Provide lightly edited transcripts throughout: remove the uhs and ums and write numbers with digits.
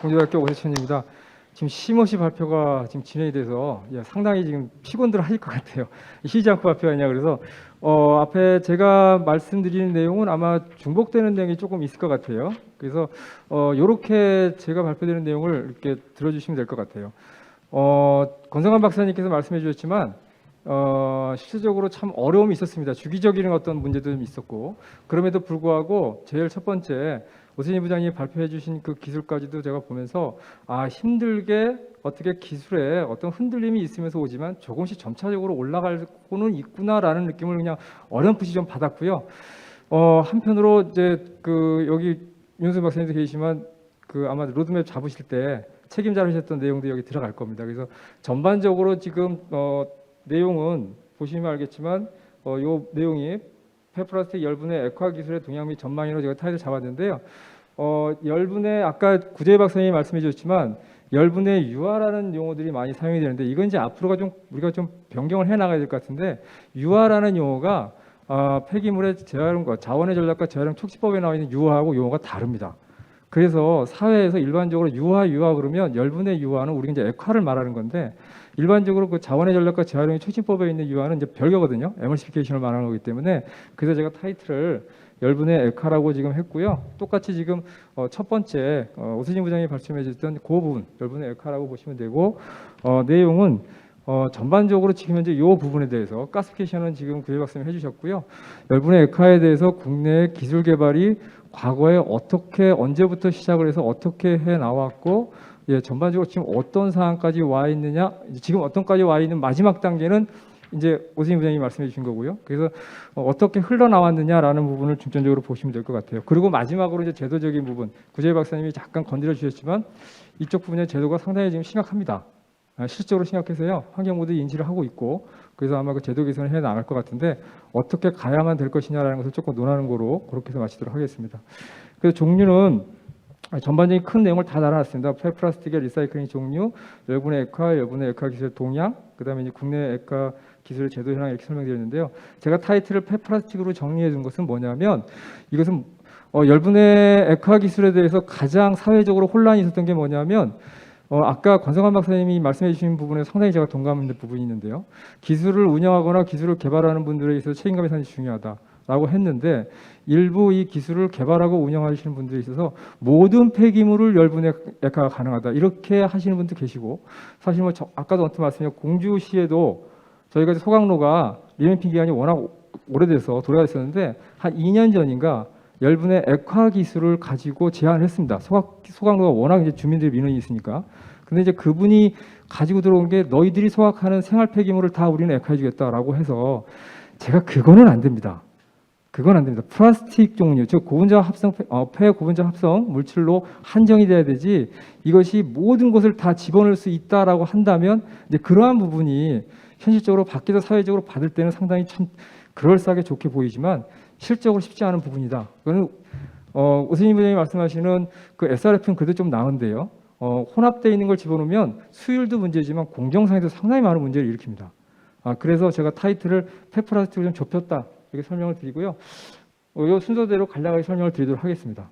공주대학교 오세천입니다. 지금 쉼없이 발표가 지금 진행이 돼서 상당히 지금 피곤들 하실 것 같아요. 쉬지 않고 발표하냐 그래서 앞에 제가 말씀드리는 내용은 아마 중복되는 내용이 조금 있을 것 같아요. 그래서 이렇게 제가 발표되는 내용을 이렇게 들어주시면 될 것 같아요. 권성환 박사님께서 말씀해 주셨지만 실질적으로 참 어려움이 있었습니다. 주기적인 어떤 문제도 좀 있었고, 그럼에도 불구하고 제일 첫 번째 오세진 부장님이 발표해 주신 그 기술까지도 제가 보면서 힘들게 어떻게 기술에 어떤 흔들림이 있으면서 오지만 조금씩 점차적으로 올라가고는 있구나라는 느낌을 그냥 어렴풋이 좀 받았고요. 한편으로 이제 여기 윤수 박사님도 계시지만 아마 로드맵 잡으실 때 책임자로 하셨던 내용도 여기 들어갈 겁니다. 그래서 전반적으로 지금 내용은 보시면 알겠지만 이 내용이 폐플라스틱 열분해 액화 기술의 동향 및 전망으로 제가 타이틀 잡았는데요. 열분해 아까 구재희 박사님이 말씀해 주셨지만 열분해 유화라는 용어들이 많이 사용이 되는데 이건 이제 앞으로가 좀 우리가 좀 변경을 해 나가야 될 것 같은데, 유화라는 용어가 폐기물의 재활용과 자원의 전략과 재활용 촉진법에 나와 있는 유화하고 용어가 다릅니다. 그래서 사회에서 일반적으로 유화 그러면 열분해 유화는 우리가 이제 액화를 말하는 건데, 일반적으로 그 자원의 전략과 재활용의 촉진법에 있는 유화는 이제 별거거든요. 에멀시피케이션을 말하는 거기 때문에. 그래서 제가 타이틀을 열분해 액화라고 지금 했고요. 똑같이 지금 첫 번째 오세진 부장님이 말씀해 주셨던 그 부분 열분해 액화라고 보시면 되고, 내용은 전반적으로 지금 현재 이 부분에 대해서 가스피케이션은 지금 구혜박 박사님 해주셨고요. 열분해 액화에 대해서 국내 기술 개발이 과거에 어떻게 언제부터 시작을 해서 어떻게 해 나왔고, 전반적으로 지금 어떤 상황까지 와 있느냐, 지금 어떤까지 와 있는 마지막 단계는 이제 오세진 부장님이 말씀해 주신 거고요. 그래서 어떻게 흘러나왔느냐라는 부분을 중점적으로 보시면 될 것 같아요. 그리고 마지막으로 이제 제도적인 부분, 구재희 박사님이 잠깐 건드려 주셨지만 이쪽 부분의 제도가 상당히 지금 심각합니다. 실질적으로 심각해서요. 환경 모두 인지를 하고 있고, 그래서 아마 그 제도 개선을 해 나갈 것 같은데 어떻게 가야만 될 것이냐라는 것을 조금 논하는 거로 그렇게 해서 마치도록 하겠습니다. 그래서 종류는 전반적인 큰 내용을 다 달아놨습니다. 폐플라스틱의 리사이클링 종류, 열분해 액화 기술의 동향, 그다음에 이제 국내 액화 기술의 제도 현황 이렇게 설명드렸는데요. 제가 타이틀을 폐플라스틱으로 정리해 준 것은 뭐냐면, 이것은 열분해 액화 기술에 대해서 가장 사회적으로 혼란이 있었던 게 뭐냐면, 아까 권성환 박사님이 말씀해 주신 부분에 상당히 제가 동감하는 부분이 있는데요. 기술을 운영하거나 기술을 개발하는 분들에 있어서 책임감 예산이 중요하다라고 했는데, 일부 이 기술을 개발하고 운영하시는 분들에 있어서 모든 폐기물을 열분해 액화가 가능하다 이렇게 하시는 분도 계시고, 사실 뭐 아까도 언뜻 말씀드렸고 공주시에도 저희가 소각로가 리멤핑 기간이 워낙 오래돼서 도래가 있었는데 한 2년 전인가 열분해 액화 기술을 가지고 제안을 했습니다. 소각로가 워낙 이제 주민들의 민원이 있으니까. 근데 이제 그분이 가지고 들어온 게 너희들이 소각하는 생활 폐기물을 다 우리는 액화해주겠다라고 해서, 제가 그거는 안 됩니다. 그건 안 됩니다. 플라스틱 종류, 즉 고분자 합성 폐 고분자 합성 물질로 한정이 돼야 되지, 이것이 모든 것을 다 집어넣을 수 있다라고 한다면 이제 그러한 부분이 현실적으로 밖에서 사회적으로 받을 때는 상당히 참 그럴싸하게 좋게 보이지만 실적으로 쉽지 않은 부분이다. 그거는 오세진 부장님이 말씀하시는 그 SRF는 그래도 좀 나은데요. 혼합되어 있는 걸 집어넣으면 수율도 문제지만 공정상에도 상당히 많은 문제를 일으킵니다. 그래서 제가 타이틀을 폐플라스틱을 좀 좁혔다 이렇게 설명을 드리고요. 이 순서대로 간략하게 설명을 드리도록 하겠습니다.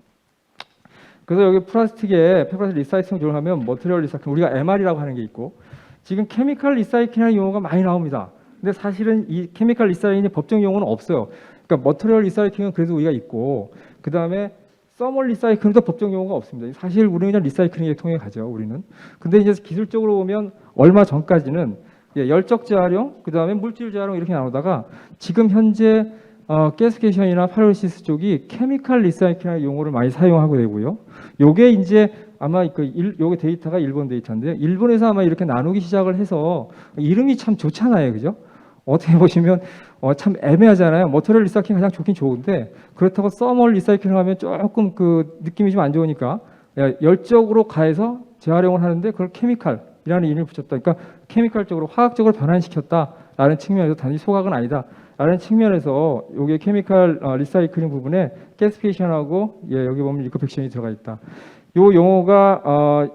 그래서 여기 폐플라스틱 리사이클링 조를 하면 머티리얼 리사이클링, 우리가 MR이라고 하는 게 있고, 지금 케미컬 리사이클이라는 용어가 많이 나옵니다. 근데 사실은 이 케미컬 리사이클링의 법정 용어는 없어요. 그러니까 머티리얼 리사이클링은 그래도 우리가 있고, 그 다음에 서멀 리사이클링도 법정 용어가 없습니다. 사실 우리는 그냥 리사이클링에 통해 가죠, 우리는. 근데 이제 기술적으로 보면 얼마 전까지는 열적 재활용, 그 다음에 물질 재활용 이렇게 나오다가 지금 현재 가스피케이션이나 파이로시스 쪽이 케미컬 리사이클링 용어를 많이 사용하고 되고요. 요게 이제 아마 요게 데이터가 일본 데이터인데요. 일본에서 아마 이렇게 나누기 시작을 해서 이름이 참 좋잖아요, 그죠? 어떻게 보시면 참 애매하잖아요. 머티리얼 리사이클링 가장 좋긴 좋은데, 그렇다고 서멀 리사이클링 하면 조금 그 느낌이 좀 안 좋으니까 열적으로 가해서 재활용을 하는데 그걸 케미칼이라는 이름을 붙였다. 그러니까 케미칼적으로 화학적으로 변환시켰다라는 측면에서 단지 소각은 아니다라는 측면에서 이게 케미칼 리사이클링 부분에 가스피케이션하고 여기 보면 리커펙션이 들어가 있다. 요 용어가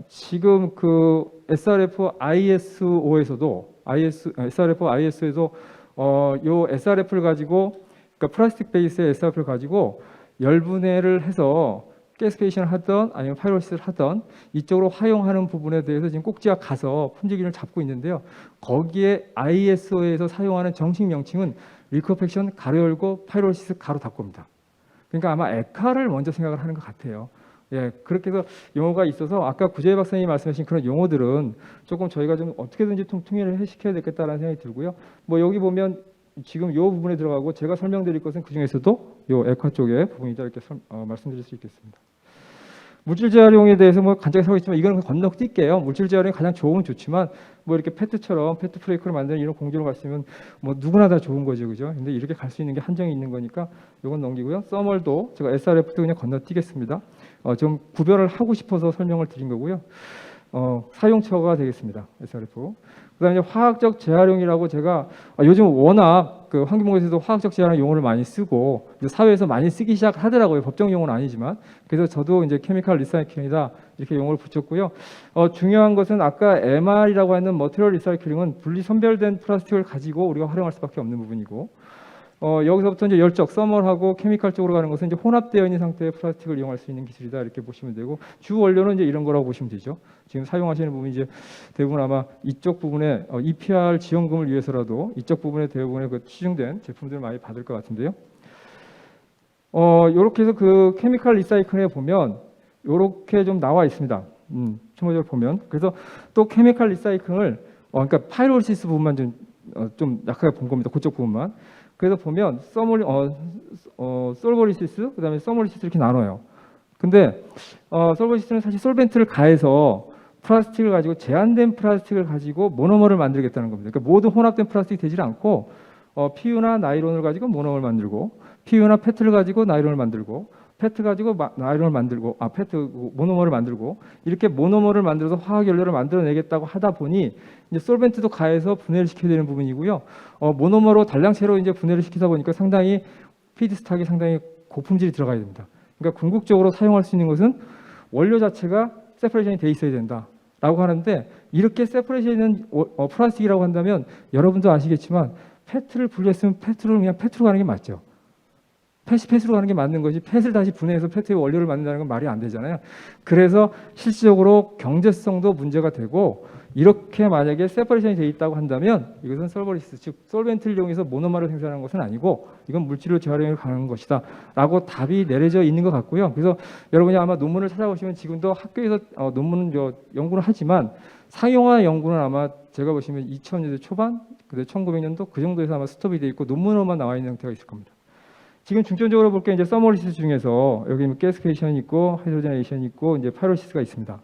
지금 그 SRF ISO에서도 SRF IS에서 요 SRF를 가지고, 그러니까 플라스틱 베이스의 SRF를 가지고 열분해를 해서 가스피에이션을 하던 아니면 파이로시스를 하던 이쪽으로 활용하는 부분에 대해서 지금 꼭지가 가서 품질기준을 잡고 있는데요. 거기에 ISO에서 사용하는 정식 명칭은 리커펙션 가로 열고 파이로시스 가로 닫고입니다. 그러니까 아마 에카를 먼저 생각을 하는 것 같아요. 예, 그렇게 해서 용어가 있어서 아까 구재희 박사님이 말씀하신 그런 용어들은 조금 저희가 좀 어떻게든지 통일을 시켜야 되겠다라는 생각이 들고요. 뭐 여기 보면 지금 이 부분에 들어가고 제가 설명드릴 것은 그 중에서도 이 에카 쪽의 부분이다 이렇게 말씀드릴 수 있겠습니다. 물질 재활용에 대해서 뭐 간단히 하고 있지만 이거는 건너뛸게요. 물질 재활용이 가장 좋으면 좋지만 뭐 이렇게 페트처럼 페트 플레이크를 만드는 이런 공정을 갔으면 뭐 누구나 다 좋은 거죠, 그죠? 근데 이렇게 갈 수 있는 게 한정이 있는 거니까 이건 넘기고요. 써멀도 제가 SRF도 그냥 건너뛰겠습니다. 좀 구별을 하고 싶어서 설명을 드린 거고요. 사용처가 되겠습니다. SRF. 그다음에 화학적 재활용이라고 제가 요즘 워낙 그 환경부에서도 화학적 재활용 용어를 많이 쓰고 사회에서 많이 쓰기 시작하더라고요. 법정 용어는 아니지만. 그래서 저도 이제 케미컬 리사이클링이다 이렇게 용어를 붙였고요. 중요한 것은 아까 MR이라고 하는 머티리얼 리사이클링은 분리 선별된 플라스틱을 가지고 우리가 활용할 수밖에 없는 부분이고 여기서부터 이제 열적, 써멀하고 케미칼 쪽으로 가는 것은 이제 혼합되어 있는 상태의 플라스틱을 이용할 수 있는 기술이다 이렇게 보시면 되고 주 원료는 이제 이런 거라고 보시면 되죠. 지금 사용하시는 부분이 이제 대부분 아마 이쪽 부분에 EPR 지원금을 위해서라도 이쪽 부분에 대부분의 그 시중된 제품들을 많이 받을 것 같은데요. 이렇게 해서 그 케미칼 리사이클에 보면 이렇게 좀 나와 있습니다. 추모적으로 보면 그래서 또 케미칼 리사이클을 그러니까 파이로시스 부분만 좀 약하게 본 겁니다. 그쪽 부분만. 그래서 보면 솔버리시스, 그다음에 써멀리시스 이렇게 나눠요. 근데 솔버리시스는 사실 솔벤트를 가해서 플라스틱을 가지고 제한된 플라스틱을 가지고 모노머를 만들겠다는 겁니다. 그러니까 모두 혼합된 플라스틱이 되질 않고 PU나 나일론을 가지고 모노머를 만들고 PU나 페트를 가지고 나일론을 만들고 페트 가지고 나일론을 만들고 페트 모노머를 만들고 이렇게 모노머를 만들어서 화학 연료를 만들어내겠다고 하다 보니 이제 솔벤트도 가해서 분해를 시켜야 되는 부분이고요. 모노머로 단량체로 이제 분해를 시키다 보니까 상당히 피드스탁이 상당히 고품질이 들어가야 됩니다. 그러니까 궁극적으로 사용할 수 있는 것은 원료 자체가 세퍼레이션이 돼 있어야 된다라고 하는데 이렇게 세퍼레이션이 있는 플라스틱이라고 한다면 여러분도 아시겠지만 페트를 분리했으면 페트로 그냥 페트로 가는 게 맞죠. 펫으로 가는 게 맞는 거지 펫을 다시 분해해서 페트의 원료를 만든다는 건 말이 안 되잖아요. 그래서 실질적으로 경제성도 문제가 되고 이렇게 만약에 세퍼레이션이 되어 있다고 한다면 이것은 솔버리시스 즉 솔벤트를 이용해서 모노머를 생산하는 것은 아니고 이건 물질로 재활용을 가능한 것이다 라고 답이 내려져 있는 것 같고요. 그래서 여러분이 아마 논문을 찾아보시면 지금도 학교에서 논문은 연구를 하지만 상용화 연구는 아마 제가 보시면 2000년대 초반 1900년도 그 정도에서 아마 스톱이 되어 있고 논문으로만 나와 있는 형태가 있을 겁니다. 지금 중점적으로 볼 게 이제 써멀리시스 중에서 여기 가스피에이션이 있고 하이드로제네이션이 있고 이제 파이로시스가 있습니다.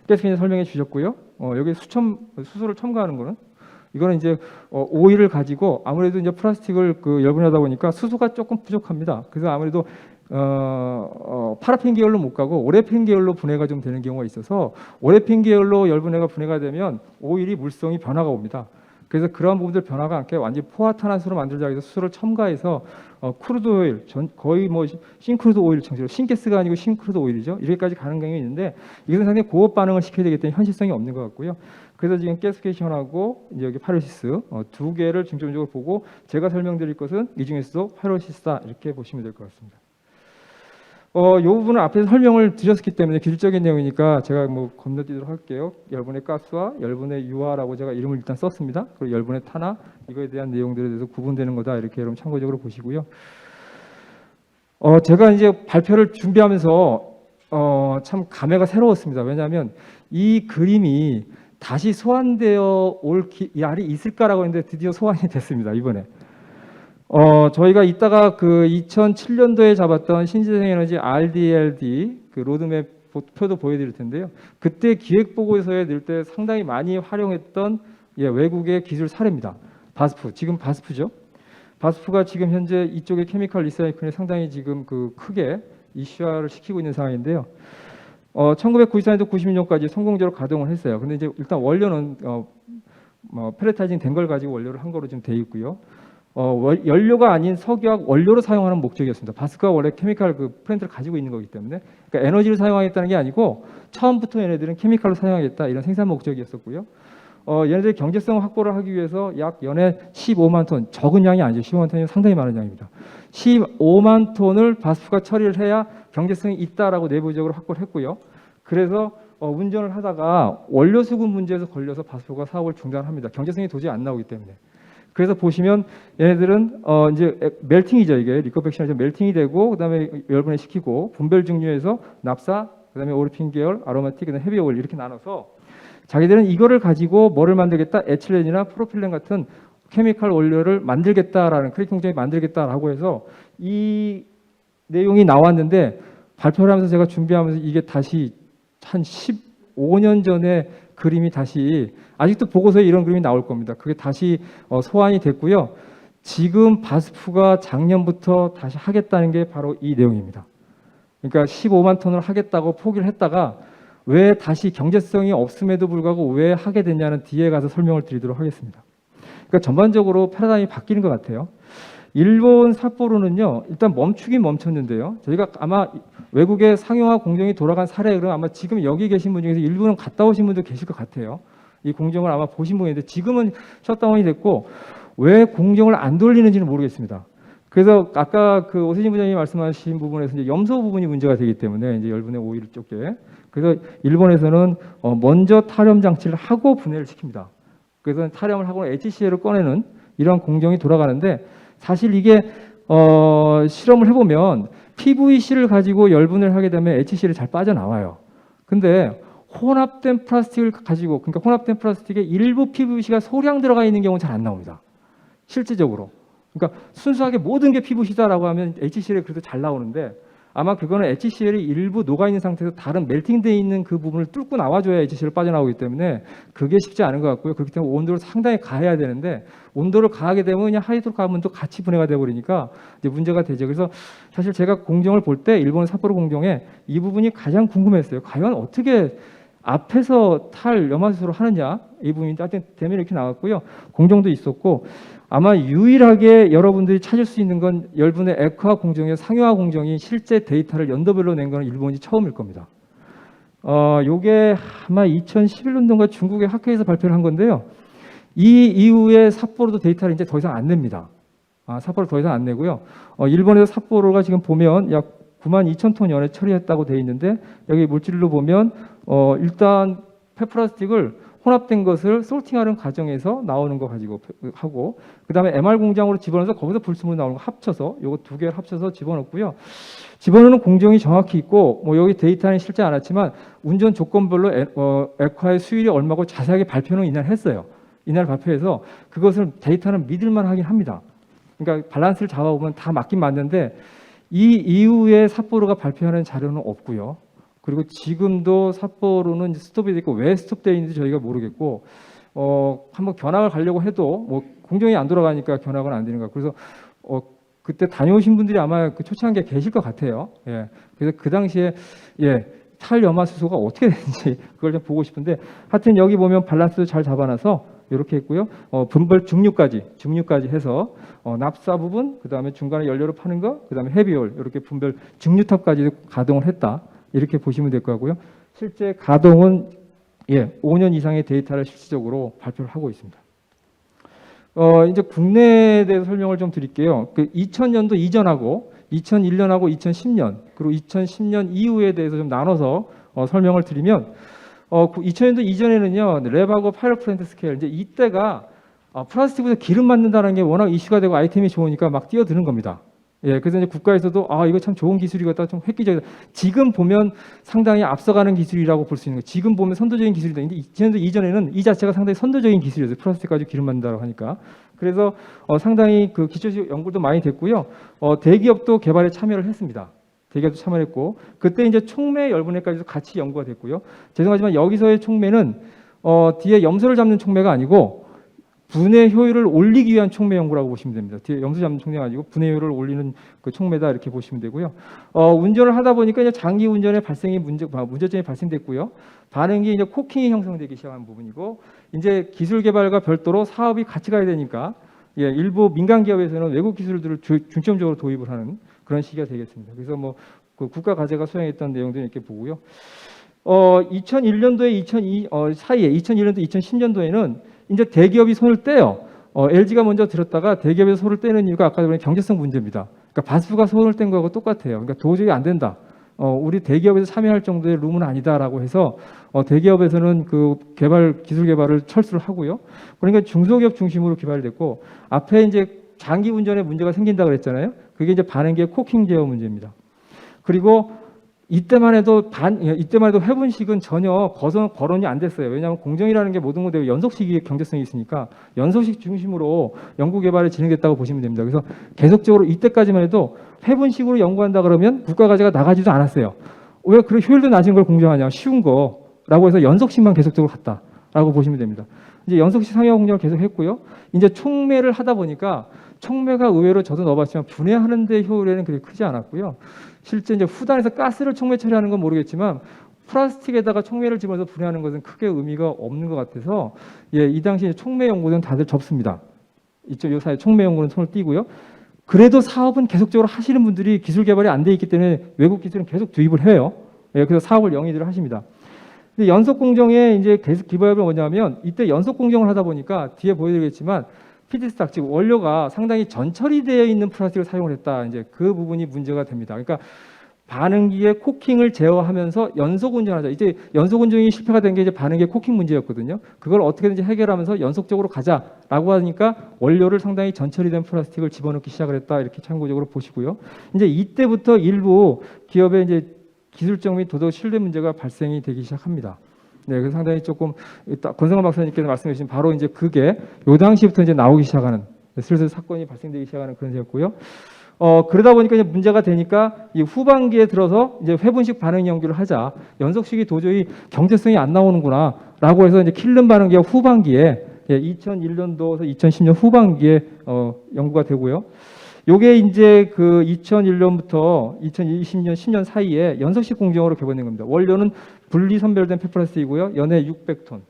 가스피에이션 설명해 주셨고요. 여기 수소를 첨가하는 거는 이거는 이제 오일을 가지고 아무래도 이제 플라스틱을 열분하다 보니까 수소가 조금 부족합니다. 그래서 아무래도 파라핀 계열로 못 가고 오레핀 계열로 분해가 좀 되는 경우가 있어서 오레핀 계열로 열분해가 분해가 되면 오일이 물성이 변화가 옵니다. 그래서 그런 부분들 변화가 않게 완전히 포화탄화수로 만들자 해서 수소를 첨가해서 크루드 오일, 거의 뭐 싱크루드 오일 청지로 싱가스가 아니고 싱크루드 오일이죠. 이렇게까지 가는 경향이 있는데 이것은 상당히 고업 반응을 시켜야 되기 때문에 현실성이 없는 것 같고요. 그래서 지금 가스피에이션하고 이제 여기 파이로시스 두 개를 중점적으로 보고 제가 설명드릴 것은 이 중에서도 파이로시스다 이렇게 보시면 될 것 같습니다. 이 부분은 앞에서 설명을 드렸기 때문에 기술적인 내용이니까 제가 뭐 건너뛰도록 할게요. 열분의 가스와 열분의 유화라고 제가 이름을 일단 썼습니다. 그리고 열분의 탄화 이거에 대한 내용들에 대해서 구분되는 거다 이렇게 여러분 참고적으로 보시고요. 제가 이제 발표를 준비하면서 참 감회가 새로웠습니다. 왜냐하면 이 그림이 다시 소환되어 올 날이 있을까라고 했는데 드디어 소환이 됐습니다. 이번에. 저희가 이따가 그 2007년도에 잡았던 신재생에너지 RDLD 그 로드맵 표도 보여드릴 텐데요. 그때 기획보고서에 낼 때 상당히 많이 활용했던 외국의 기술 사례입니다. 바스프, 지금 바스프죠. 바스프가 지금 현재 이쪽의 케미컬 리사이클에 상당히 지금 크게 이슈화를 시키고 있는 상황인데요. 1994년도 96년까지 성공적으로 가동을 했어요. 근데 이제 일단 원료는 펠레타이징 된 걸 가지고 원료를 한 거로 좀 돼 있고요. 연료가 아닌 석유학 원료로 사용하는 목적이었습니다. 바스크가 원래 케미칼 플랜트를 가지고 있는 거기 때문에 그러니까 에너지를 사용하겠다는 게 아니고 처음부터 얘네들은 케미칼로 사용하겠다 이런 생산 목적이었었고요. 얘네들의 경제성 확보를 하기 위해서 약 연에 15만 톤 적은 양이 아니죠. 15만 톤이 상당히 많은 양입니다. 15만 톤을 바스크가 처리를 해야 경제성이 있다라고 내부적으로 확보를 했고요. 그래서 운전을 하다가 원료 수급 문제에서 걸려서 바스프가 사업을 중단합니다. 경제성이 도저히 안 나오기 때문에. 그래서 보시면 얘네들은 이제 멜팅이죠. 이게 리커펙션이 멜팅이 되고 그다음에 열분해 시키고 분별 증류해서 납사, 그다음에 오르핀 계열, 아로마틱, 그다음에 헤비 오일 이렇게 나눠서 자기들은 이거를 가지고 뭐를 만들겠다? 에틸렌이나 프로필렌 같은 케미칼 원료를 만들겠다라는 크레이킹 공장이 만들겠다라고 해서 이 내용이 나왔는데 발표를 하면서 제가 준비하면서 이게 다시 한 15년 전에 그림이 다시 아직도 보고서에 이런 그림이 나올 겁니다. 그게 다시 소환이 됐고요. 지금 바스프가 작년부터 다시 하겠다는 게 바로 이 내용입니다. 그러니까 15만 톤을 하겠다고 포기를 했다가 왜 다시 경제성이 없음에도 불구하고 왜 하게 됐냐는 뒤에 가서 설명을 드리도록 하겠습니다. 그러니까 전반적으로 패러다임이 바뀌는 것 같아요. 일본 삿포로는요, 일단 멈추긴 멈췄는데요. 저희가 아마 외국의 상용화 공정이 돌아간 사례를 아마 지금 여기 계신 분 중에서 일부는 갔다 오신 분도 계실 것 같아요. 이 공정을 아마 보신 분인데 지금은 셧다운이 됐고 왜 공정을 안 돌리는지는 모르겠습니다. 그래서 아까 그 오세진 부장님이 말씀하신 부분에서 이제 염소 부분이 문제가 되기 때문에 이제 열분의 오일 쪽에 그래서 일본에서는 먼저 탈염 장치를 하고 분해를 시킵니다. 그래서 탈염을 하고 HCl을 꺼내는 이런 공정이 돌아가는데 사실 이게 실험을 해보면 PVC를 가지고 열분을 하게 되면 HCl이 잘 빠져나와요. 근데 혼합된 플라스틱을 가지고 그러니까 혼합된 플라스틱에 일부 PVC가 소량 들어가 있는 경우는 잘 안 나옵니다. 실질적으로. 그러니까 순수하게 모든 게 PVC다라고 하면 HCl이 그래도 잘 나오는데 아마 그거는 HCl이 일부 녹아있는 상태에서 다른 멜팅되어 있는 그 부분을 뚫고 나와줘야 HCl 빠져나오기 때문에 그게 쉽지 않은 것 같고요. 그렇기 때문에 온도를 상당히 가해야 되는데 온도를 가하게 되면 그냥 하이드로카본도 같이 분해가 돼버리니까 이제 문제가 되죠. 그래서 사실 제가 공정을 볼 때 일본 삿포로 공정에 이 부분이 가장 궁금했어요. 과연 어떻게 앞에서 탈 염화수소를 하느냐 이 부분이 하여튼 대면 이렇게 나왔고요. 공정도 있었고 아마 유일하게 여러분들이 찾을 수 있는 건 열분의 액화 공정의 상용화 공정이 실제 데이터를 연도별로 낸 건 일본이 처음일 겁니다. 요게 아마 2011년도인가 중국의 학회에서 발표를 한 건데요. 이 이후에 삿포로도 데이터를 이제 더 이상 안 냅니다. 삿포로 더 이상 안 내고요. 일본에서 삿포로가 지금 보면 약 92,000톤 연에 처리했다고 돼 있는데 여기 물질로 보면 일단 폐플라스틱을 혼합된 것을 솔팅하는 과정에서 나오는 거 가지고 하고 그다음에 MR 공장으로 집어넣어서 거기서 불순물이 나오는 거 합쳐서 요거 두 개를 합쳐서 집어넣고요. 집어넣는 공정이 정확히 있고 뭐 여기 데이터는 실제 않았지만 운전 조건별로 액화의 수율이 얼마고 자세하게 발표는 이날 했어요. 이날 발표해서 그것을 데이터는 믿을만 하긴 합니다. 그러니까 밸런스를 잡아보면 다 맞긴 맞는데 이 이후에 삿포로가 발표하는 자료는 없고요. 그리고 지금도 삿포로는 스톱이 됐고 왜 스톱되어 있는지 저희가 모르겠고 한번 견학을 가려고 해도 뭐 공정이 안 돌아가니까 견학은 안 되는 것 같고 그래서 그때 다녀오신 분들이 아마 그 초창기에 계실 것 같아요. 예. 그래서 그 당시에 탈염화수소가 어떻게 되는지 그걸 좀 보고 싶은데 하여튼 여기 보면 밸런스도 잘 잡아놔서 이렇게 했고요. 분별 증류까지 해서 납사 부분, 그 다음에 중간에 연료를 파는 거, 그 다음에 헤비올 이렇게 분별 증류탑까지 가동을 했다. 이렇게 보시면 될 것 같고요. 실제 가동은 5년 이상의 데이터를 실질적으로 발표를 하고 있습니다. 이제 국내에 대해서 설명을 좀 드릴게요. 그 2000년도 이전하고 2001년하고 2010년 그리고 2010년 이후에 대해서 좀 나눠서 설명을 드리면 2000년도 이전에는요 랩하고 파일럿 플랜트 스케일 이제 이때가 플라스틱에서 기름 만든다는 게 워낙 이슈가 되고 아이템이 좋으니까 막 뛰어드는 겁니다. 그래서 이제 국가에서도 이거 참 좋은 기술이겠다, 좀 획기적이다. 지금 보면 상당히 앞서가는 기술이라고 볼 수 있는 거예요. 지금 보면 선도적인 기술이다. 근데 2000년도 이전에는 이 자체가 상당히 선도적인 기술이었어요. 플라스틱 가지고 기름 만든다고 하니까. 그래서 상당히 그 기초적 연구도 많이 됐고요. 대기업도 개발에 참여를 했습니다. 대기업도 참여했고 그때 이제 촉매 열분해까지도 같이 연구가 됐고요. 죄송하지만 여기서의 촉매는 뒤에 염소를 잡는 촉매가 아니고 분해 효율을 올리기 위한 촉매 연구라고 보시면 됩니다. 뒤에 염소 잡는 촉매가 아니고 분해 효율을 올리는 그 촉매다 이렇게 보시면 되고요. 운전을 하다 보니까 이제 장기 운전에 문제점이 발생됐고요. 반응이 이제 코킹이 형성되기 시작한 부분이고 이제 기술 개발과 별도로 사업이 같이 가야 되니까 일부 민간 기업에서는 외국 기술들을 중점적으로 도입을 하는 그런 시기가 되겠습니다. 그래서 뭐 그 국가 과제가 수행했던 내용들 이렇게 보고요. 2001년도에 사이에 2001년도 2010년도에는 이제 대기업이 손을 떼요. LG가 먼저 들었다가 대기업에서 손을 떼는 이유가 아까 전에 경제성 문제입니다. 그러니까 바스프가 손을 뗀 거하고 똑같아요. 그러니까 도저히 안 된다. 우리 대기업에서 참여할 정도의 룸은 아니다라고 해서 대기업에서는 그 기술 개발을 철수를 하고요. 그러니까 중소기업 중심으로 개발됐고 앞에 이제 장기 운전에 문제가 생긴다 그랬잖아요. 그게 이제 반응기의 코킹 제어 문제입니다. 그리고 이때만 해도 회분식은 전혀 거론이 안 됐어요. 왜냐하면 공정이라는 게 모든 것에 연속식의 경제성이 있으니까 연속식 중심으로 연구 개발이 진행됐다고 보시면 됩니다. 그래서 계속적으로 이때까지만 해도 회분식으로 연구한다 그러면 국가 과제가 나가지도 않았어요. 왜 그렇게 효율도 낮은 걸 공정하냐? 쉬운 거라고 해서 연속식만 계속적으로 갔다라고 보시면 됩니다. 이제 연속식 상용 공정을 계속 했고요. 이제 촉매를 하다 보니까 촉매가 의외로 저도 넣어봤지만 분해하는 데 효율에는 그렇게 크지 않았고요. 실제 이제 후단에서 가스를 촉매 처리하는 건 모르겠지만 플라스틱에다가 촉매를 집어서 분해하는 것은 크게 의미가 없는 것 같아서 이 당시 촉매 연구는 다들 접습니다. 이쪽 요사이 촉매 연구는 손을 띄고요. 그래도 사업은 계속적으로 하시는 분들이 기술 개발이 안 돼 있기 때문에 외국 기술은 계속 투입을 해요. 그래서 사업을 영위들 하십니다. 근데 연속 공정의 이제 계속 기법이 뭐냐면 이때 연속 공정을 하다 보니까 뒤에 보여드리겠지만 피드스탁 즉 원료가 상당히 전처리 되어 있는 플라스틱을 사용을 했다. 이제 그 부분이 문제가 됩니다. 그러니까 반응기의 코킹을 제어하면서 연속 운전하자. 이제 연속 운전이 실패가 된 게 이제 반응기의 코킹 문제였거든요. 그걸 어떻게든지 해결하면서 연속적으로 가자라고 하니까 원료를 상당히 전처리된 플라스틱을 집어넣기 시작을 했다. 이렇게 참고적으로 보시고요. 이제 이때부터 일부 기업의 이제 기술적 및 도덕 신뢰 문제가 발생이 되기 시작합니다. 네, 그래서 상당히 조금 권성환 박사님께서 말씀해 주신 바로 이제 그게 요 당시부터 이제 나오기 시작하는 슬슬 사건이 발생되기 시작하는 그런 세였고요. 그러다 보니까 이제 문제가 되니까 이 후반기에 들어서 이제 회분식 반응 연구를 하자. 연속식이 도저히 경제성이 안 나오는구나라고 해서 이제 킬른 반응기가 후반기에 2001년도에서 2010년 후반기에 연구가 되고요. 요게 이제 그 2001년부터 2020년 10년 사이에 연속식 공정으로 개발된 겁니다. 원료는 분리 선별된 폐플라스틱이고요. 연애 600톤.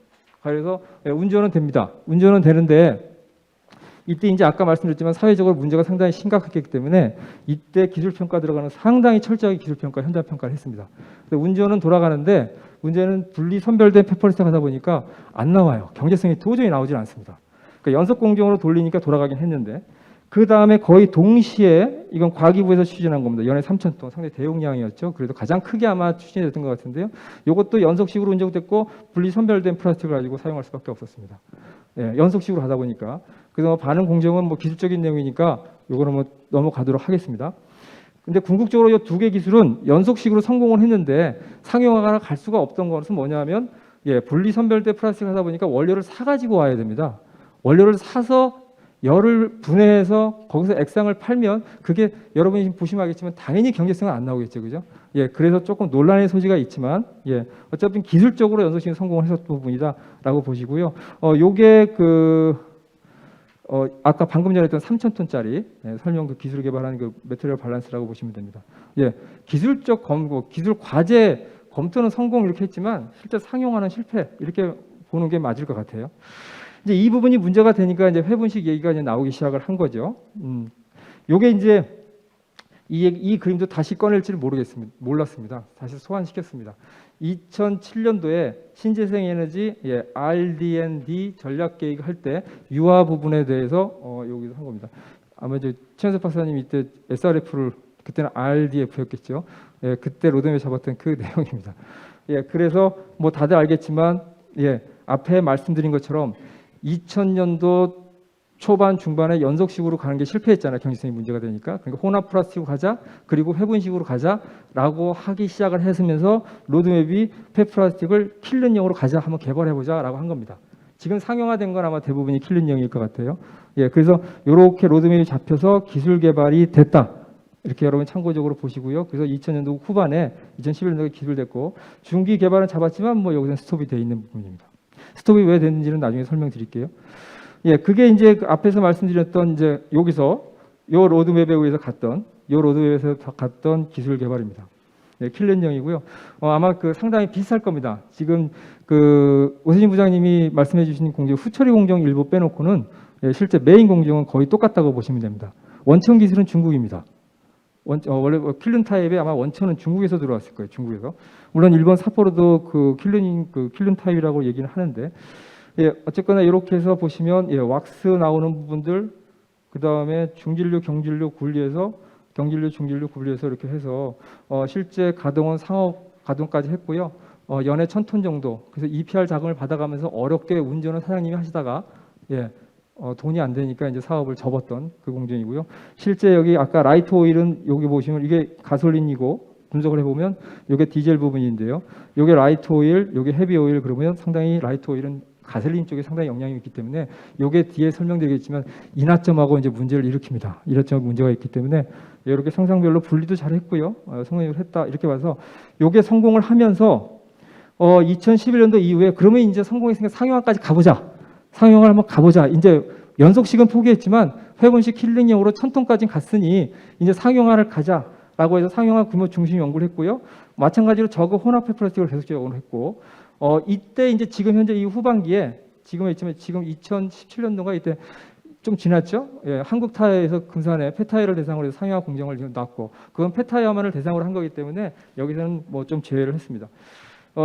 그래서 운전은 됩니다. 운전은 되는데 이때 이제 아까 말씀드렸지만 사회적으로 문제가 상당히 심각했기 때문에 이때 기술평가 들어가는 상당히 철저하게 기술평가, 현장평가를 했습니다. 근데 운전은 돌아가는데 문제는 분리 선별된 폐플라스틱 하다 보니까 안 나와요. 경제성이 도저히 나오질 않습니다. 그러니까 연속 공정으로 돌리니까 돌아가긴 했는데 그 다음에 거의 동시에 이건 과기부에서 추진한 겁니다. 연애 3,000톤 상당히 대용량이었죠. 그래도 가장 크게 아마 추진이 됐던 것 같은데요. 이것도 연속식으로 운영됐고 분리 선별된 플라스틱을 가지고 사용할 수밖에 없었습니다. 연속식으로 하다 보니까 그래서 반응 공정은 뭐 기술적인 내용이니까 이거는 뭐 넘어가도록 하겠습니다. 근데 궁극적으로 이 두 개 기술은 연속식으로 성공을 했는데 상용화가 갈 수가 없던 것은 뭐냐면 분리 선별된 플라스틱을 하다 보니까 원료를 사가지고 와야 됩니다. 원료를 사서 열을 분해해서 거기서 액상을 팔면 그게 여러분이 보시면 알겠지만 당연히 경제성은 안 나오겠죠, 그죠? 그래서 조금 논란의 소지가 있지만 어차피 기술적으로 연속식은 성공을 했었던 부분이다라고 보시고요. 요게 아까 방금 전에 했던 3,000톤짜리 설명 그 기술 개발한 그 매트리얼 밸런스라고 보시면 됩니다. 기술적 검토, 기술 과제 검토는 성공 이렇게 했지만 실제 상용화는 실패 이렇게 보는 게 맞을 것 같아요. 이제 이 부분이 문제가 되니까 이제 회분식 얘기가 이제 나오기 시작을 한 거죠. 요게 이제 이 그림도 다시 꺼낼지를 몰랐습니다. 다시 소환시켰습니다. 2007년도에 신재생 에너지 R&D 전략 계획 할 때 유아 부분에 대해서 여기서 한 겁니다. 아마 이제 최현석 박사님 이때 SRF를 그때는 RDF였겠죠. 그때 로드맵 잡았던 그 내용입니다. 그래서 뭐 다들 알겠지만 앞에 말씀드린 것처럼 2000년도 초반 중반에 연속식으로 가는 게 실패했잖아요. 경제성이 문제가 되니까. 그러니까 혼합 플라스틱으로 가자. 그리고 회분식으로 가자라고 하기 시작을 했으면서 로드맵이 폐플라스틱을 킬른형으로 가자 한번 개발해보자라고 한 겁니다. 지금 상용화된 건 아마 대부분이 킬른형일 것 같아요. 그래서 이렇게 로드맵이 잡혀서 기술 개발이 됐다. 이렇게 여러분 참고적으로 보시고요. 그래서 2000년도 후반에 2011년도에 기술됐고 중기 개발은 잡았지만 뭐 여기서는 스톱이 되어 있는 부분입니다. 스톱이 왜 됐는지는 나중에 설명드릴게요. 그게 이제 앞에서 말씀드렸던 이제 여기서 요 로드맵에 의해서 갔던 기술 개발입니다. 킬렌형이고요. 아마 상당히 비슷할 겁니다. 지금 오세진 부장님이 말씀해주신 공정 후처리 공정 일부 빼놓고는 실제 메인 공정은 거의 똑같다고 보시면 됩니다. 원천 기술은 중국입니다. 원래 킬른 타입에 아마 원천은 중국에서 들어왔을 거예요. 중국에서. 물론 일본 삿포로도 킬른 타입이라고 얘기는 하는데 어쨌거나 이렇게 해서 보시면 왁스 나오는 부분들 그 다음에 중진류, 경진류, 분리해서 경질류, 중질류 구분해서 이렇게 해서 실제 가동은 상업 가동까지 했고요. 연에 1,000톤 정도. 그래서 EPR 자금을 받아가면서 어렵게 운전을 사장님이 하시다가 예, 돈이 안 되니까 이제 사업을 접었던 그 공정이고요. 실제 여기 아까 라이트 오일은 여기 보시면 이게 가솔린이고 분석을 해보면 이게 디젤 부분인데요. 이게 라이트 오일, 이게 헤비 오일 그러면 상당히 라이트 오일은 가솔린 쪽에 상당히 영향이 있기 때문에 이게 뒤에 설명드리겠지만 인하점하고 이제 문제를 일으킵니다. 인하점 문제가 있기 때문에 이렇게 상상별로 분리도 잘했고요. 성공을 했다 이렇게 봐서 이게 성공을 하면서 2011년도 이후에 그러면 이제 성공했으니까 상용화까지 가보자. 상용화를 한번 가보자. 이제 연속식은 포기했지만 회분식 킬링용으로 1,000톤까지 갔으니 이제 상용화를 가자라고 해서 상용화 규모 중심 연구를 했고요. 마찬가지로 저거 혼합 플라스틱을 계속적으로 했고 이때 이제 지금 현재 이 후반기에 지금 2017년도가 이때 좀 지났죠. 예, 한국 타이어에서 금산에 폐타이어를 대상으로 해서 상용화 공정을 놨고 그건 폐타이어만을 대상으로 한 거기 때문에 여기서는 뭐 좀 제외를 했습니다.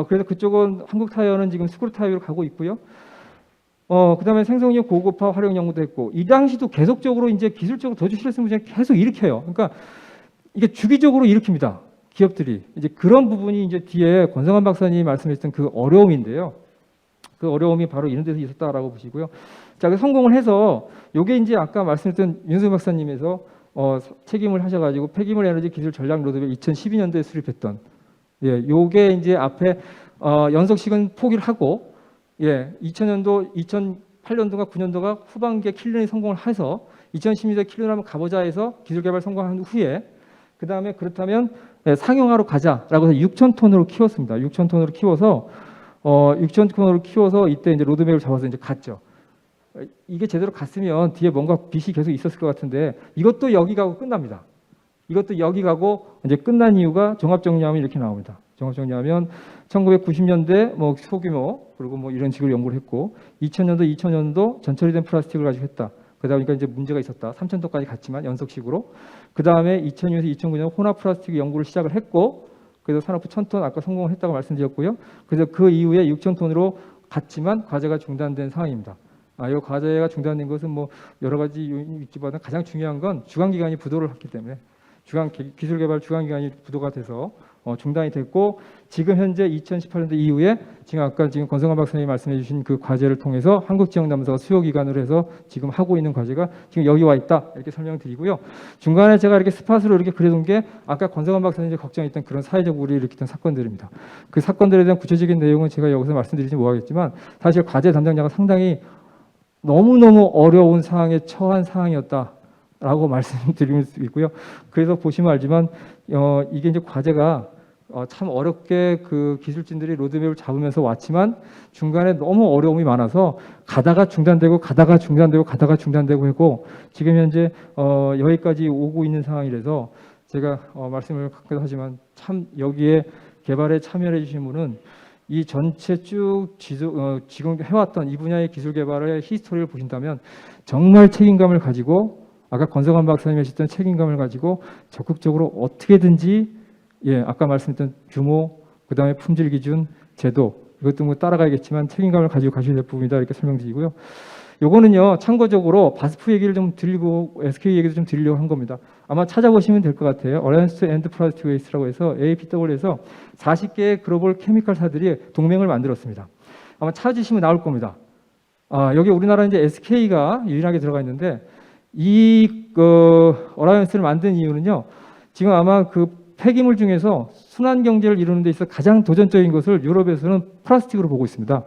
그래서 그쪽은 한국 타이어는 지금 스크루 타이어로 가고 있고요. 그다음에 생성력 고급화 활용 연구도 했고 이 당시도 계속적으로 이제 기술적으로 도주 실효성 문제 계속 일으켜요. 그러니까 이게 주기적으로 일으킵니다. 기업들이 이제 그런 부분이 이제 뒤에 권성환 박사님이 말씀하셨던 그 어려움인데요. 그 어려움이 바로 이런 데서 있었다라고 보시고요. 자, 그 성공을 해서 요게 이제 아까 말씀드렸던 윤승 박사님에서 책임을 하셔가지고 폐기물 에너지 기술 전략 로드맵 2012년도에 수립했던 예, 요게 이제 앞에 연속식은 포기를 하고 예, 2000년도, 2008년도가 9년도가 후반기에 킬런이 성공을 해서 2016년도에 킬런을 한번 가보자 해서 기술 개발 성공한 후에 그 다음에 그렇다면 예, 상용화로 가자라고 해서 6,000톤으로 키웠습니다. 6,000톤으로 키워서 6,000톤으로 키워서 이때 이제 로드맵을 잡아서 이제 갔죠. 이게 제대로 갔으면 뒤에 뭔가 빚이 계속 있었을 것 같은데 이것도 여기 가고 끝납니다. 이것도 여기 가고 이제 끝난 이유가 종합정리하면 이렇게 나옵니다. 종합정리하면 1990년대 뭐 소규모 그리고 뭐 이런 식으로 연구를 했고 2000년도 전처리된 플라스틱을 가지고 했다. 그러다 보니까 이제 문제가 있었다. 3,000톤까지 갔지만 연속식으로. 그 다음에 2002에서 2009년 혼합 플라스틱 연구를 시작을 했고 그래서 산업부 1,000톤 아까 성공을 했다고 말씀드렸고요. 그래서 그 이후에 6,000톤으로 갔지만 과제가 중단된 상황입니다. 이 과제가 중단된 것은 뭐 여러 가지 요인이 있지만 가장 중요한 건 주관기관이 부도를 했기 때문에 기술개발 주관기관이 부도가 돼서 중단이 됐고 지금 현재 2018년도 이후에 지금 아까 권성환 박사님이 말씀해 주신 그 과제를 통해서 한국지역남사가 수요기관으로 해서 지금 하고 있는 과제가 지금 여기 와 있다 이렇게 설명드리고요. 중간에 제가 이렇게 스팟으로 이렇게 그려둔 게 아까 권성환 박사님이 걱정했던 그런 사회적 우려를 일으켰던 사건들입니다. 그 사건들에 대한 구체적인 내용은 제가 여기서 말씀드리지 못하겠지만 사실 과제 담당자가 상당히 너무너무 어려운 상황에 처한 상황이었다라고 말씀드릴 수 있고요. 그래서 보시면 알지만 이게 이제 과제가 참 어렵게 그 기술진들이 로드맵을 잡으면서 왔지만 중간에 너무 어려움이 많아서 가다가 중단되고 가다가 중단되고 가다가 중단되고 했고 지금 현재 여기까지 오고 있는 상황이라서 제가 말씀을 가끔 하지만 참 여기에 개발에 참여해 주신 분은 이 전체 쭉 지금 해왔던 이 분야의 기술 개발의 히스토리를 보신다면 정말 책임감을 가지고 아까 권성환 박사님이 하셨던 책임감을 가지고 적극적으로 어떻게든지 예 아까 말씀드렸던 규모 그다음에 품질 기준 제도 이것도 뭐 따라가야겠지만 책임감을 가지고 가셔야 될 부분이다 이렇게 설명드리고요. 요거는요 참고적으로 바스프 얘기를 좀 드리고 SK 얘기도 좀 드리려고 한 겁니다. 아마 찾아보시면 될 것 같아요. Alliance to End Plastic Waste라고 해서 APW에서 40개의 글로벌 케미칼사들이 동맹을 만들었습니다. 아마 찾으시면 나올 겁니다. 여기 우리나라 이제 SK가 유일하게 들어가 있는데 이 어라이언스를 만든 이유는요. 지금 아마 그 폐기물 중에서 순환 경제를 이루는 데 있어 가장 도전적인 것을 유럽에서는 플라스틱으로 보고 있습니다.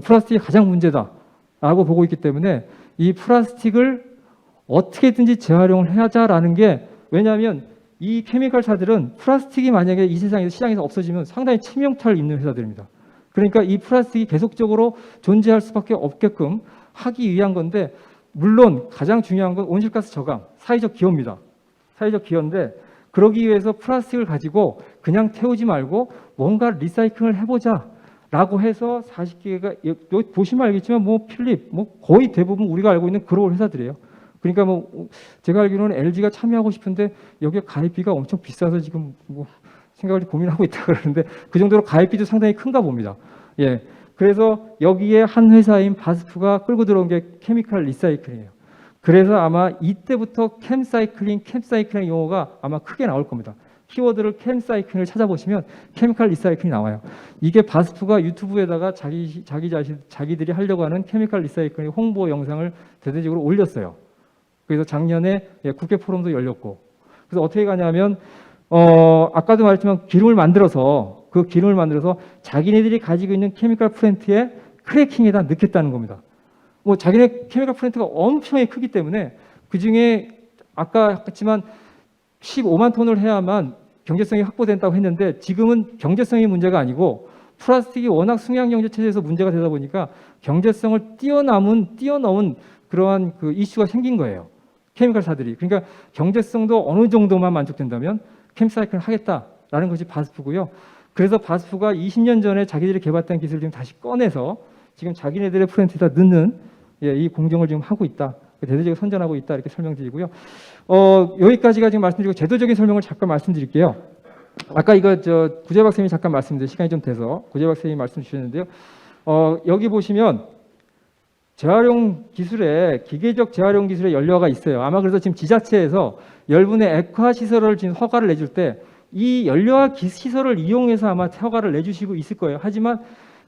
플라스틱이 가장 문제다라고 보고 있기 때문에 이 플라스틱을 어떻게든지 재활용을 하자라는 게 왜냐하면 이 케미칼사들은 플라스틱이 만약에 이 세상에서 시장에서 없어지면 상당히 치명타를 입는 회사들입니다. 그러니까 이 플라스틱이 계속적으로 존재할 수밖에 없게끔 하기 위한 건데 물론 가장 중요한 건 온실가스 저감, 사회적 기여입니다. 사회적 기여인데 그러기 위해서 플라스틱을 가지고 그냥 태우지 말고 뭔가 리사이클을 해보자 라고 해서 40개가 여기 보시면 알겠지만 뭐 필립 뭐 거의 대부분 우리가 알고 있는 글로벌 회사들이에요. 그러니까 뭐 제가 알기로는 LG가 참여하고 싶은데 여기에 가입비가 엄청 비싸서 지금 뭐 생각을 고민하고 있다 그러는데 그 정도로 가입비도 상당히 큰가 봅니다. 예. 그래서 여기에 한 회사인 바스프가 끌고 들어온 게 케미칼 리사이클이에요. 그래서 아마 이때부터 캠사이클링 용어가 아마 크게 나올 겁니다. 키워드를 캠사이클링을 찾아보시면 케미칼 리사이클이 나와요. 이게 바스프가 유튜브에다가 자기들이 하려고 하는 케미칼 리사이클링 홍보 영상을 대대적으로 올렸어요. 그래서 작년에 국회 포럼도 열렸고, 그래서 어떻게 가냐면 아까도 말했지만 그 기름을 만들어서 자기네들이 가지고 있는 케미칼 플랜트에 크래킹에다 넣겠다는 겁니다. 뭐 자기네 케미칼 플랜트가 엄청나게 크기 때문에 그 중에 아까 했지만 15만 톤을 해야만 경제성이 확보된다고 했는데 지금은 경제성이 문제가 아니고 플라스틱이 워낙 승량 경제 체제에서 문제가 되다 보니까 경제성을 뛰어넘은 그러한 그 이슈가 생긴 거예요. 케미칼사들이. 그러니까 경제성도 어느 정도만 만족된다면 캠사이클을 하겠다라는 것이 바스프고요. 그래서 바스프가 20년 전에 자기들이 개발한 기술을 지금 다시 꺼내서 지금 자기네들의 플랜트에다 넣는 이 공정을 지금 하고 있다. 대대적으로 선전하고 있다. 이렇게 설명드리고요. 여기까지가 지금 말씀드리고 제도적인 설명을 잠깐 말씀드릴게요. 아까 이거 구재박 선생님이 잠깐 말씀드린 시간이 좀 돼서 구재박 선생님이 말씀 주셨는데요. 여기 보시면 재활용 기술에 기계적 재활용 기술의 연료가 있어요. 아마 그래서 지금 지자체에서 열분의 액화 시설을 지금 허가를 내줄 때 이 연료화 시설을 이용해서 아마 허가를 내주시고 있을 거예요. 하지만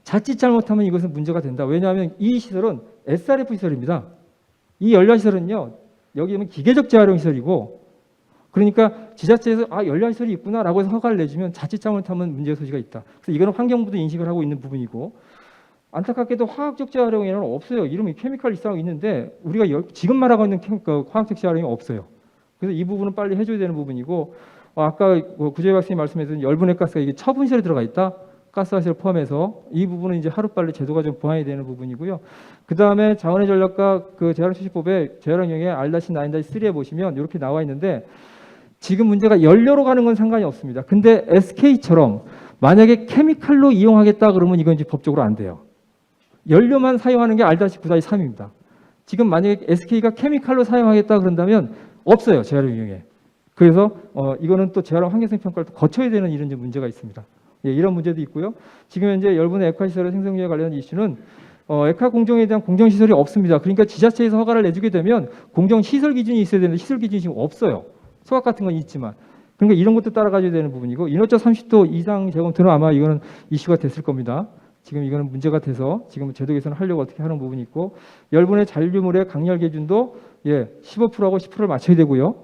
자칫 잘못하면 이것은 문제가 된다. 왜냐하면 이 시설은 SRF 시설입니다. 이 연료화 시설은요, 여기 보면 기계적 재활용 시설이고, 그러니까 지자체에서 연료화 시설이 있구나라고 해서 허가를 내주면 자칫 잘못하면 문제 소지가 있다. 그래서 이거는 환경부도 인식을 하고 있는 부분이고, 안타깝게도 화학적 재활용에는 없어요. 이름이 케미칼 리사이클이 있는데 우리가 지금 말하고 있는 화학적 재활용이 없어요. 그래서 이 부분은 빨리 해줘야 되는 부분이고, 아까 구재박 선생님 말씀하신 열분의 가스가 이게 처분시설에 들어가 있다. 가스화시설 포함해서 이 부분은 이제 하루빨리 제도가 좀 보완이 되는 부분이고요. 그 다음에 자원의 전략과 그 재활용처치법의 재활용령의 R-9-3에 보시면 이렇게 나와 있는데 지금 문제가 연료로 가는 건 상관이 없습니다. 근데 SK처럼 만약에 케미칼로 이용하겠다 그러면 이건 이제 법적으로 안 돼요. 연료만 사용하는 게 R-9-3입니다. 지금 만약에 SK가 케미칼로 사용하겠다 그런다면 없어요. 재활용령에. 그래서 이거는 또 재활용 환경성 평가를 또 거쳐야 되는 이런 문제가 있습니다. 이런 문제도 있고요. 지금 현재 열분의 액화시설의 생성률에 관련한 이슈는 액화 공정에 대한 공정시설이 없습니다. 그러니까 지자체에서 허가를 내주게 되면 공정시설 기준이 있어야 되는데 시설 기준이 지금 없어요. 소각 같은 건 있지만. 그러니까 이런 것도 따라가야 되는 부분이고 인허적 30도 이상 재검토는 아마 이거는 이슈가 됐을 겁니다. 지금 이거는 문제가 돼서 지금 제도 개선을 하려고 어떻게 하는 부분이 있고 열분의 잔류물의 강렬 기준도 15%하고 10%를 맞춰야 되고요.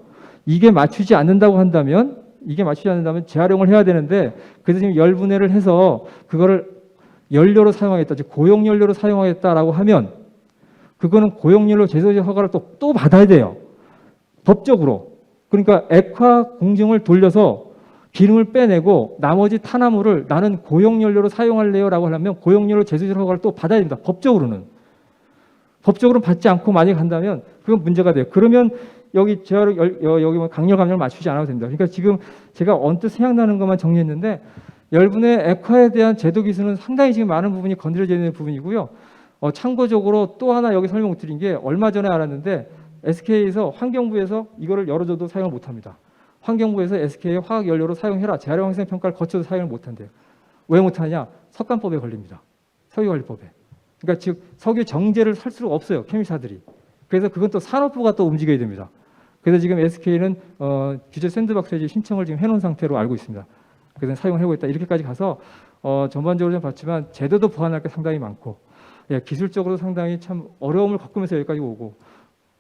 이게 맞추지 않는다고 한다면 재활용을 해야 되는데 그래서 지금 열분해를 해서 그거를 연료로 사용하겠다, 즉 고용연료로 사용하겠다라고 하면 그거는 고용연료 제조제 허가를 또 받아야 돼요. 법적으로. 그러니까 액화 공정을 돌려서 기름을 빼내고 나머지 탄화물을 나는 고용연료로 사용할래요라고 하려면 고용연료 제조제 허가를 또 받아야 됩니다. 법적으로는 받지 않고 만약에 간다면 그건 문제가 돼요. 그러면 여기 여기 강렬 감정을 맞추지 않아도 됩니다. 그러니까 지금 제가 언뜻 생각나는 것만 정리했는데 열분의 액화에 대한 제도 기술은 상당히 지금 많은 부분이 건드려져 있는 부분이고요. 참고적으로 또 하나 여기 설명 못 드린 게 얼마 전에 알았는데 SK에서 환경부에서 이거를 열어줘도 사용을 못합니다. 환경부에서 SK의 화학 연료로 사용해라. 재활용 환경 평가를 거쳐도 사용을 못한대요. 왜 못하냐? 석관법에 걸립니다. 석유관리법에. 그러니까 즉 석유 정제를 살 수가 없어요. 케미사들이. 그래서 그건 또 산업부가 또 움직여야 됩니다. 그래서 지금 SK는 규제 샌드박스에 신청을 지금 해놓은 상태로 알고 있습니다. 그래서 사용하고 있다. 이렇게까지 가서 전반적으로 좀 봤지만 제도도 보완할 게 상당히 많고 기술적으로 상당히 참 어려움을 겪으면서 여기까지 오고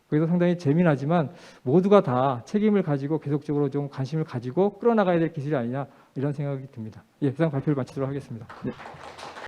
그래서 상당히 재미나지만 모두가 다 책임을 가지고 계속적으로 좀 관심을 가지고 끌어나가야 될 기술이 아니냐 이런 생각이 듭니다. 이상 발표를 마치도록 하겠습니다.